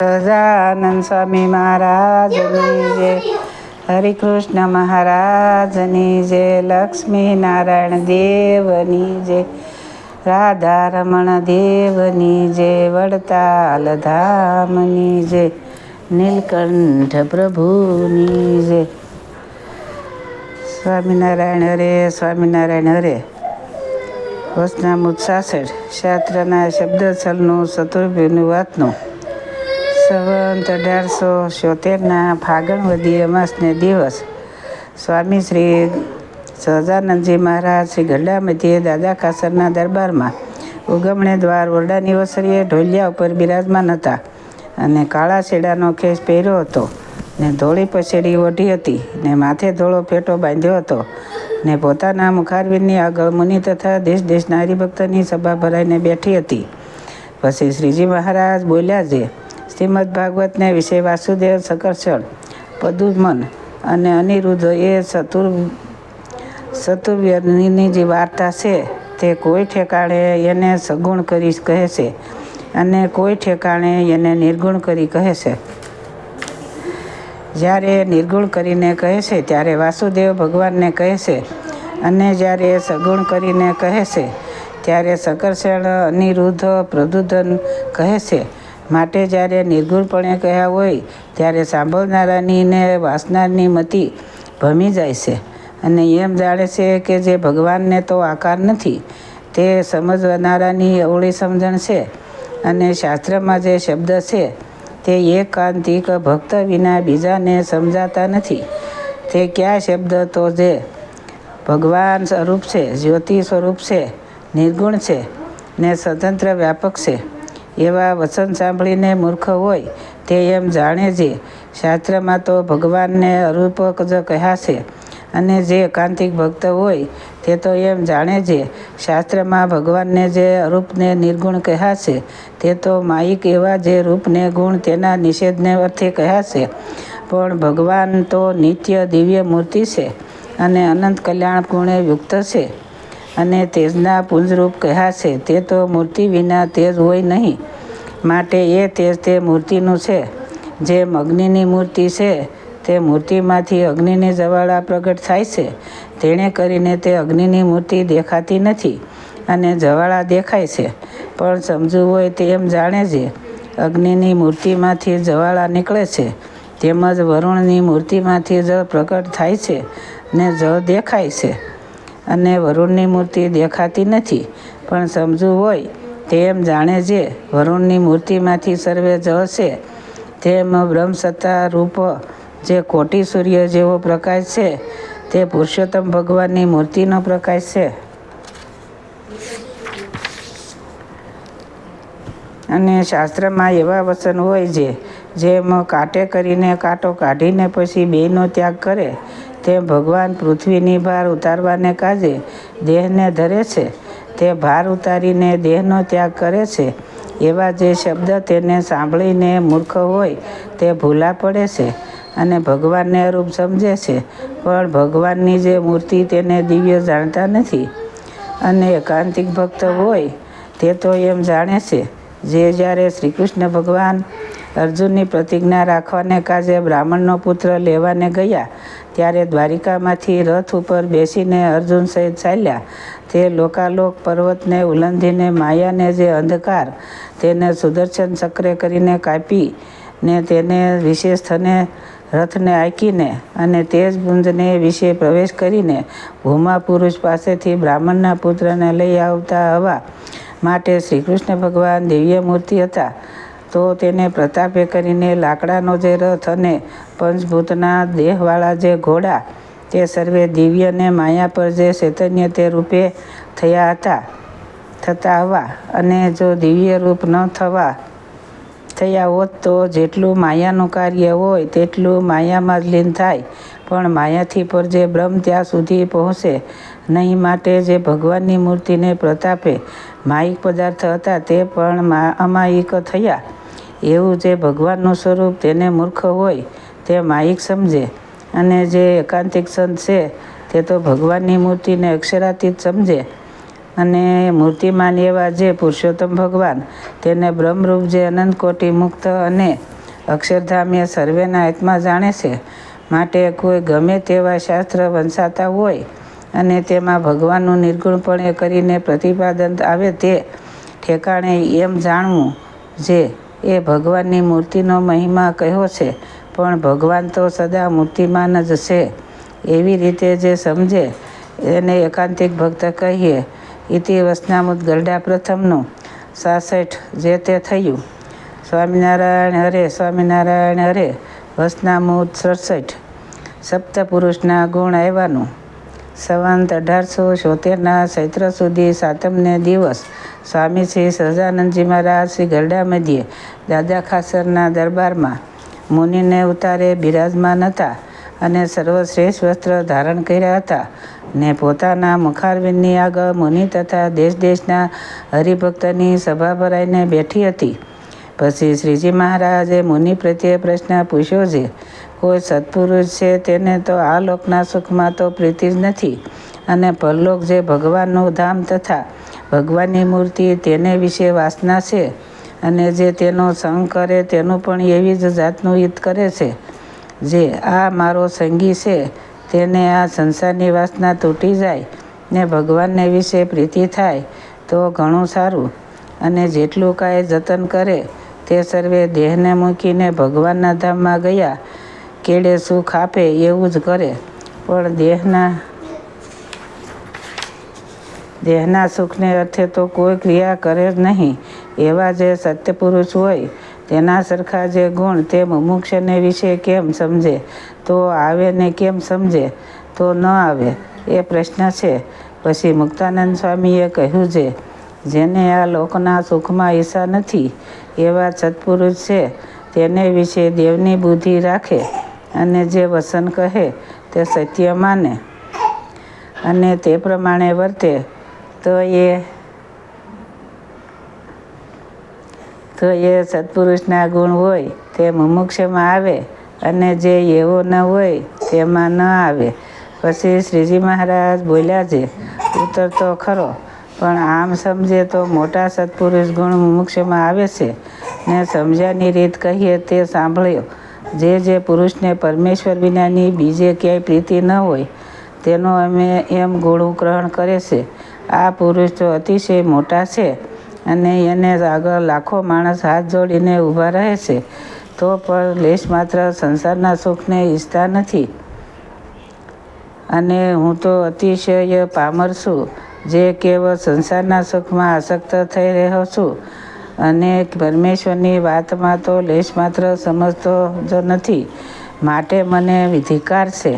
સહજાનંદ સ્વામી મહારાજની જય, હરિકૃષ્ણ મહારાજની જય, લક્ષ્મી નારાયણ દેવની જય, રાધા રમણ દેવની જય, વડતાલ ધામની જય, નીલકંઠ પ્રભુની જય. સ્વામિનારાયણ હરે, સ્વામિનારાયણ હરે. વચનામૃત 66 શાસ્ત્રના શબ્દછલનું ચતુર્ભુજનું વાતનું. સંવત 1876 ફાગણ વદી અમાસને દિવસ સ્વામી શ્રી સહજાનંદજી મહારાજ શ્રી ગઢડા મધ્યે દાદા કાસરના દરબારમાં ઉગમણે દ્વાર ઓરડાની વસરીએ ઢોલિયા ઉપર બિરાજમાન હતા અને કાળા શેડાનો ખેસ પહેર્યો હતો ને ધોળી પછેડી ઓઢી હતી ને માથે ધોળો ફેટો બાંધ્યો હતો ને પોતાના મુખારવિંદની આગળ મુનિ તથા દેશ દેશના હરિભક્તની સભા ભરાઈને બેઠી હતી. પછી શ્રીજી મહારાજ બોલ્યા છે, શ્રીમદ ભાગવતને વિશે વાસુદેવ, શકર્ષણ, પદુમન અને અનિરુદ્ધ એ ચતુર્વ્યની જે વાર્તા છે તે કોઈ ઠેકાણે એને સગુણ કરી કહે છે અને કોઈ ઠેકાણે એને નિર્ગુણ કરી કહે છે. જ્યારે નિર્ગુણ કરીને કહે છે ત્યારે વાસુદેવ ભગવાનને કહે છે અને જ્યારે સગુણ કરીને કહે છે ત્યારે શકર્ષણ, અનિરુદ્ધ, પ્રદ્યુમ્ન કહે છે. માટે જ્યારે નિર્ગુણપણે કહ્યા હોય ત્યારે સાંભળનારાની ને વાસનારની મતિ ભમી જાય છે અને એમ જાણે છે કે જે ભગવાનને તો આકાર નથી તે સમજનારાની અવળી સમજણ છે. અને શાસ્ત્રમાં જે શબ્દ છે તે એકાંતિક ભક્ત વિના બીજાને સમજાતા નથી. તે કયા શબ્દ તો જે ભગવાન સ્વરૂપ છે, જ્યોતિ સ્વરૂપ છે, નિર્ગુણ છે ને સ્વતંત્ર વ્યાપક છે એવા વચન સાંભળીને મૂર્ખ હોય તે એમ જાણે છે શાસ્ત્રમાં તો ભગવાનને અરૂપ જ કહ્યા છે. અને જે એકાંતિક ભક્ત હોય તે તો એમ જાણે છે શાસ્ત્રમાં ભગવાનને જે અરૂપને નિર્ગુણ કહ્યા છે તે તો માયિક એવા જે રૂપને ગુણ તેના નિષેધને અર્થે કહ્યા છે. પણ ભગવાન તો નિત્ય દિવ્ય મૂર્તિ છે અને અનંત કલ્યાણ ગુણે યુક્ત છે અને તેજના પુંજરૂપ કહ્યા છે. તે તો મૂર્તિ વિના તેજ હોય નહીં. માટે એ તેજ તે મૂર્તિનું છે. જેમ અગ્નિની મૂર્તિ છે તે મૂર્તિમાંથી અગ્નિની જ્વાળા પ્રગટ થાય છે. તેણે કરીને તે અગ્નિની મૂર્તિ દેખાતી નથી અને જ્વાળા દેખાય છે. પણ સમજવું હોય તે એમ જાણે છે અગ્નિની મૂર્તિમાંથી જ્વાળા નીકળે છે તેમજ વરુણની મૂર્તિમાંથી જળ પ્રગટ થાય છે ને જળ દેખાય છે અને વરુણની મૂર્તિ દેખાતી નથી. પણ સમજવું હોય તે એમ જાણે છે વરુણની મૂર્તિમાંથી સર્વે જળ છે. તેમ બ્રહ્મસત્તા રૂપ જે કોટી સૂર્ય જેવો પ્રકાશ છે તે પુરુષોત્તમ ભગવાનની મૂર્તિનો પ્રકાશ છે. અને શાસ્ત્રમાં એવા વચન હોય છે જેમ કાંટે કરીને કાંટો કાઢીને પછી બેયનો ત્યાગ કરે તેમ ભગવાન પૃથ્વીની ભાર ઉતારવાને કાજે દેહને ધરે છે. તે ભાર ઉતારીને દેહનો ત્યાગ કરે છે. એવા જે શબ્દ તેને સાંભળીને મૂર્ખ હોય તે ભૂલા પડે છે અને ભગવાનને અરૂપ સમજે છે. પણ ભગવાનની જે મૂર્તિ તેને દિવ્ય જાણતા નથી. અને એકાંતિક ભક્ત હોય તે તો એમ જાણે છે જે જ્યારે શ્રીકૃષ્ણ ભગવાન અર્જુનની પ્રતિજ્ઞા રાખવાને કાજે બ્રાહ્મણનો પુત્ર લેવાને ગયા ત્યારે દ્વારિકામાંથી રથ ઉપર બેસીને અર્જુન સહિત ચાલ્યા. તે લોકાલોક પર્વતને ઉલ્લંઘીને માયાને જે અંધકાર તેને સુદર્શન ચક્રે કરીને કાપી ને તેને વિશેષ થને રથને આંકીને અને તેજ પુંજને વિશે પ્રવેશ કરીને ભૂમા પુરુષ પાસેથી બ્રાહ્મણના પુત્રને લઈ આવતા હવા માટે શ્રીકૃષ્ણ ભગવાન દિવ્ય મૂર્તિ હતા. તો તેને પ્રતાપે કરીને લાકડાનો જે રથ અને પંચભૂતના દેહવાળા જે ઘોડા તે સર્વે દિવ્ય ને માયા પર જે ચૈતન્ય તે રૂપે થતા હવા. અને જો દિવ્ય રૂપ ન થયા હોત તો જેટલું માયાનું કાર્ય હોય તેટલું માયામાં જ લીન થાય. પણ માયાથી પર જે બ્રહ્મ ત્યાં સુધી પહોંચે નહીં. માટે જે ભગવાનની મૂર્તિને પ્રતાપે માયિક પદાર્થ હતા તે પણ અમાયિક થયા. એવું જે ભગવાનનું સ્વરૂપ તેને મૂર્ખ હોય તે માયિક સમજે. અને જે એકાંતિક સંત છે તે તો ભગવાનની મૂર્તિને અક્ષરાતીત સમજે. અને મૂર્તિમાન એવા જે પુરુષોત્તમ ભગવાન, તેને બ્રહ્મરૂપ જે અનંત કોટી મુક્ત અને અક્ષરધામ્ય સર્વેના આત્મા જાણે છે. માટે કોઈ ગમે તેવા શાસ્ત્ર વંચાતા હોય અને તેમાં ભગવાનનું નિર્ગુણપણે કરીને પ્રતિપાદન આવે તે ઠેકાણે એમ જાણવું જે એ ભગવાનની મૂર્તિનો મહિમા કહ્યો છે, પણ ભગવાન તો સદા મૂર્તિમાન જ છે. એવી રીતે જે સમજે એને એકાંતિક ભક્ત કહીએ. ઇતિ વચનામૃત ગરડા પ્રથમનું 66 જે તે થયું. સ્વામિનારાયણ હરે, સ્વામિનારાયણ હરે. વચનામૃત 67 સપ્તપુરુષના ગુણ આવ્યાનું. સંવંત 1876ના ચૈત્ર સુધી 7મને દિવસ સ્વામી શ્રી સહજાનંદજી મહારાજ શ્રી ગરડા મધ્યે દાદા ખાસરના દરબારમાં મુનિને ઉતારે બિરાજમાન હતા અને સર્વશ્રેષ્ઠ વસ્ત્ર ધારણ કર્યા હતા ને પોતાના મુખારવિંદની આગળ મુનિ તથા દેશ દેશના હરિભક્તની સભા ભરાઈને બેઠી હતી. પછી શ્રીજી મહારાજે મુનિ પ્રત્યે પ્રશ્ન પૂછ્યો છે, કોઈ સત્પુરુષ છે તેને તો આ લોકના સુખમાં તો પ્રીતિ જ નથી, અને પરલોક જે ભગવાનનું ધામ તથા ભગવાનની મૂર્તિ તેને વિશે વાસના છે, અને જે તેનો સંગ કરે તેનું પણ એવી જ જાતનું હિત કરે છે. જે આ મારો સંગી છે તેને આ સંસારની વાસના તૂટી જાય ને ભગવાનને વિશે પ્રીતિ થાય તો ઘણું સારું. અને જેટલું કાંઈ જતન કરે તે સર્વે દેહને મૂકીને ભગવાનના ધામમાં ગયા કેડે સુખ આપે એવું જ કરે, પણ દેહના સુખને અર્થે તો કોઈ ક્રિયા કરે જ નહીં. એવા જે સત્યપુરુષ હોય તેના સરખા જે ગુણ તે મુમુક્ષને વિશે કેમ સમજે તો આવે ને કેમ સમજે તો ન આવે, એ પ્રશ્ન છે. પછી મુક્તાનંદ સ્વામીએ કહ્યું છે, જેને આ લોકના સુખમાં ઈચ્છા નથી એવા સત્પુરુષ છે તેને વિશે દેવની બુદ્ધિ રાખે અને જે વચન કહે તે સત્ય માને અને તે પ્રમાણે વર્તે તો એ સત્પુરુષના ગુણ હોય તે મુમુક્ષમાં આવે અને જે એવો ન હોય તેમાં ન આવે. પછી શ્રીજી મહારાજ બોલ્યા છે, ઉત્તર તો ખરો, પણ આમ સમજે તો મોટા સત્પુરુષ ગુણ મુમુક્ષમાં આવે છે ને સમજ્યાની રીત કહીએ તે સાંભળ્યો. જે પુરુષને પરમેશ્વર વિનાની બીજે ક્યાંય પ્રીતિ ન હોય તેનો અમે એમ ગુણ ગ્રહણ કરે છે. આ પુરુષ તો અતિશય મોટા છે અને એને આગળ લાખો માણસ હાથ જોડીને ઊભા રહે છે તો પણ લેશ માત્ર સંસારના સુખને ઈચ્છતા નથી. અને હું તો અતિશય પામર છું, જે કેવળ સંસારના સુખમાં આસક્ત થઈ રહ્યો છું અને પરમેશ્વરની વાતમાં તો લેશ માત્ર સમજતો જ નથી, માટે મને વિધિકાર છે.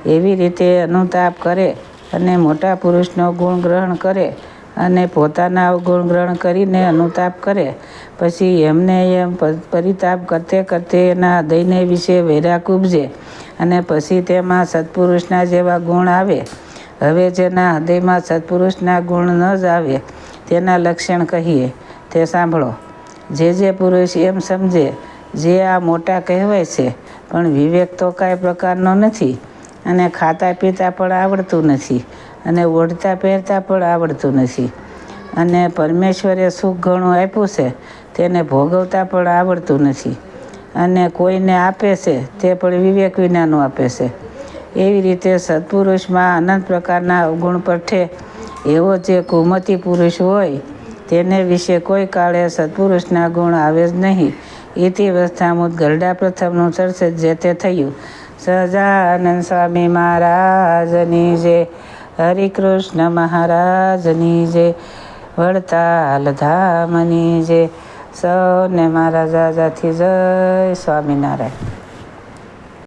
એવી રીતે અનુતાપ કરે અને મોટા પુરુષનો ગુણ ગ્રહણ કરે અને પોતાના અવગુણ ગ્રહણ કરીને અનુતાપ કરે. પછી એમને એમ પરિતાપ કરતે કરતે એના હૃદયને વિશે વૈરાગ ઉપજે અને પછી તેમાં સત્પુરુષના જેવા ગુણ આવે. હવે જેના હૃદયમાં સત્પુરુષના ગુણ ન જ આવે તેના લક્ષણ કહીએ તે સાંભળો. જે પુરુષ એમ સમજે જે આ મોટા કહેવાય છે પણ વિવેક તો કાંઈ પ્રકારનો નથી, અને ખાતા પીતા પણ આવડતું નથી, અને ઓઢતા પહેરતા પણ આવડતું નથી, અને પરમેશ્વરે સુખ ઘણું આપ્યું છે તેને ભોગવતા પણ આવડતું નથી, અને કોઈને આપે છે તે પણ વિવેક વિનાનું આપે છે. એવી રીતે સત્પુરુષમાં અનંત પ્રકારના અવગુણ પરઠે એવો જે કુમતી પુરુષ હોય તેને વિશે કોઈ કાળે સત્પુરુષના ગુણ આવે જ નહીં. ઇતિ વચનામૃત ગરડા પ્રથમનું 67 જે તે થયું. સહજાનંદ સ્વામી મહારાજની જય. હરિકૃષ્ણ મહારાજની જય. વડતાલ ધામની જય. સૌને મારા જાજાથી જય સ્વામિનારાયણ.